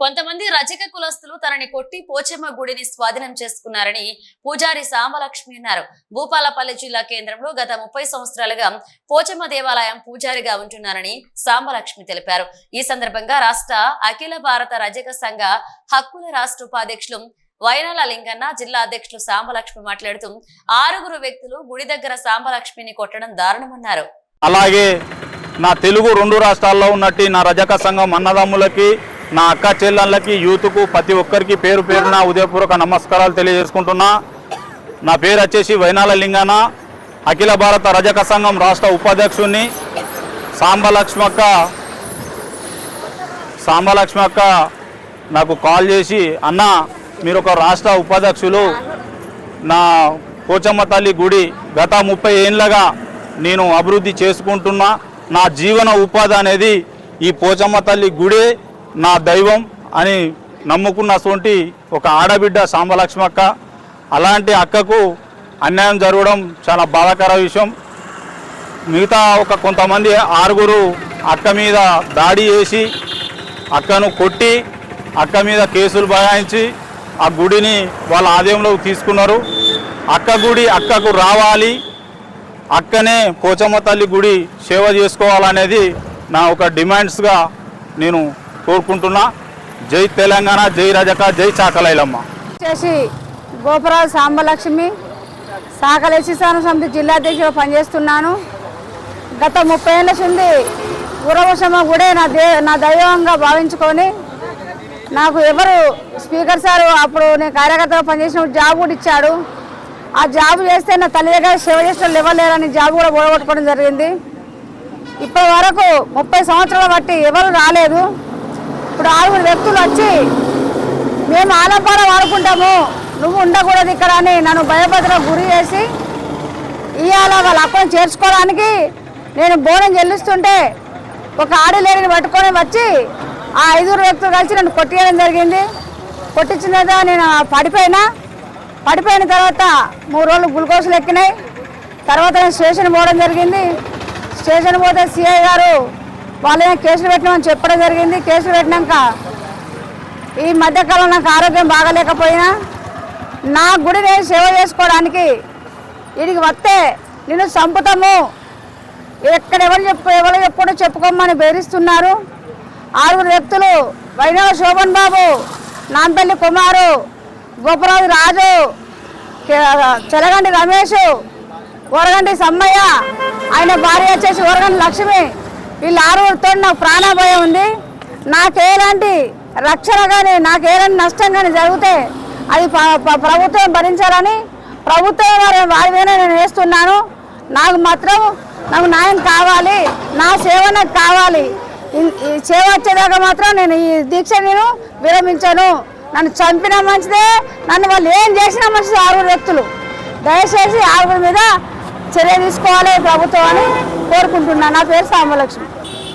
కొంతమంది రజక కులస్తులు తనని కొట్టి పోచమ్మ గుడిని స్వాధీనం చేసుకున్నారని పూజారి సాంబలక్ష్మి అన్నారు. భూపాలపల్లి జిల్లా కేంద్రంలో గత 30 సంవత్సరాలుగా పోచమ్మ దేవాలయం పూజారిగా ఉంటున్నారని సాంబలక్ష్మి తెలిపారు. ఈ సందర్భంగా రాష్ట్ర అఖిల భారత రజక సంఘ హక్కుల రాష్ట్ర ఉపాధ్యక్షులు వైనాల లింగన్న, జిల్లా అధ్యక్షులు సాంబలక్ష్మి మాట్లాడుతూ 6 వ్యక్తులు గుడి దగ్గర సాంబలక్ష్మిని కొట్టడం దారుణమన్నారు. అలాగే నా తెలుగు 2 రాష్ట్రాల్లో ఉన్నట్టు నా రజక సంఘం అన్నదమ్ములకి, నా అక్క చెల్లెళ్ళకి, యూత్కు ప్రతి ఒక్కరికి పేరు పేరున ఉదయపూర్వక నమస్కారాలు తెలియజేసుకుంటున్నా. నా పేరు వచ్చేసి వైనాల లింగన్న, అఖిల భారత రజక సంఘం రాష్ట్ర ఉపాధ్యక్షుడిని. సాంబలక్ష్మి అక్క నాకు కాల్ చేసి, అన్న మీరు ఒక రాష్ట్ర ఉపాధ్యక్షులు, నా పోచమ్మ తల్లి గుడి గత 30 ఏళ్ళగా నేను అభివృద్ధి చేసుకుంటున్నా, నా జీవన ఉపాధి అనేది ఈ పోచమ్మ తల్లి గుడే నా దైవం అని నమ్ముకున్నటువంటి ఒక ఆడబిడ్డ సాంబలక్ష్మి అక్క. అలాంటి అక్కకు అన్యాయం జరగడం చాలా బాధాకర విషయం. మిగతా కొంతమంది 6 అక్క మీద దాడి చేసి అక్కను కొట్టి అక్క మీద కేసులు బనాయించి ఆ గుడిని వాళ్ళ ఆధీనంలోకి తీసుకున్నారు. అక్క గుడి అక్కకు రావాలి, అక్కనే పోచమ్మ తల్లి గుడి సేవ చేసుకోవాలనేది నా ఒక డిమాండ్స్గా నేను కోరుకుంటున్నా. జై తెలంగాణ, జై రజక, జై చాకలైలమ్మ. వచ్చేసి గోపురాలు సాంబలక్ష్మి, సాకల ఎస్సీ సమితి జిల్లా అధ్యక్షుడు పనిచేస్తున్నాను. గత 30 ఏళ్ళ నుండి గురవశమ్మ గుడే నా దైవంగా భావించుకొని, నాకు ఎవరు స్పీకర్ సారు అప్పుడు నేను కార్యకర్తగా పనిచేసినప్పుడు జాబ్ కూడా ఇచ్చాడు. ఆ జాబ్ చేస్తే నా తల్లి దగ్గర సేవ చేసిన ఇవ్వలేరని జాబ్ కూడా ఓడగొట్టుకోవడం జరిగింది. ఇప్పటి వరకు 30 సంవత్సరాల బట్టి ఎవరు రాలేదు. ఇప్పుడు 6 వ్యక్తులు వచ్చి మేము ఆలంపాడ వాడుకుంటాము, నువ్వు ఉండకూడదు ఇక్కడ అని నన్ను భయభద్రకు గురి చేసి, ఇవాళ వాళ్ళ అక్కని చేర్చుకోవడానికి నేను బోనం చెల్లిస్తుంటే ఒక ఆడలేడిని పట్టుకొని వచ్చి ఆ 5 వ్యక్తులు కలిసి నన్ను కొట్టేయడం జరిగింది. కొట్టించిన తర్వాత నేను పడిపోయిన తర్వాత 3 రోజులు గ్లూకోజులు ఎక్కినాయి. తర్వాత నేను స్టేషన్ పోవడం జరిగింది. స్టేషన్ పోతే సిఐ గారు వాళ్ళే కేసులు పెట్టినామని చెప్పడం జరిగింది. కేసులు పెట్టినాక ఈ మధ్యకాలంలో నాకు ఆరోగ్యం బాగాలేకపోయినా నా గుడిని సేవ చేసుకోవడానికి వీడికి వస్తే నేను చంపుతాము, ఎక్కడ ఎవరు చెప్పుకుంటూ చెప్పుకోమని బెదిరిస్తున్నారు. 6 వ్యక్తులు వైనాల శోభన్ బాబు, నాంపల్లి కుమారు, గోపురాజు రాజు, చెలగండి రమేష్, ఓరగండి సమ్మయ్య, ఆయన భార్య వచ్చేసి ఓరగండి లక్ష్మి, వీళ్ళు 6 నాకు ప్రాణభయం ఉంది. నాకేలాంటి రక్షణ కానీ నాకేలాంటి నష్టం కానీ జరిగితే అది ప్రభుత్వం భరించాలని ప్రభుత్వం వారి మీద నేను వేస్తున్నాను. నాకు న్యాయం కావాలి, నా సేవ నాకు కావాలి. ఈ సేవ వచ్చేదాకా మాత్రం నేను ఈ దీక్ష నేను విరమించాను. నన్ను చంపినా మంచిదే, నన్ను వాళ్ళు ఏం చేసినా మంచిది. 6 వ్యక్తులు దయచేసి 6 మీద చర్య తీసుకోవాలి ప్రభుత్వం అని కోరుకుంటున్నాను. నా పేరు సాంబలక్ష్మి.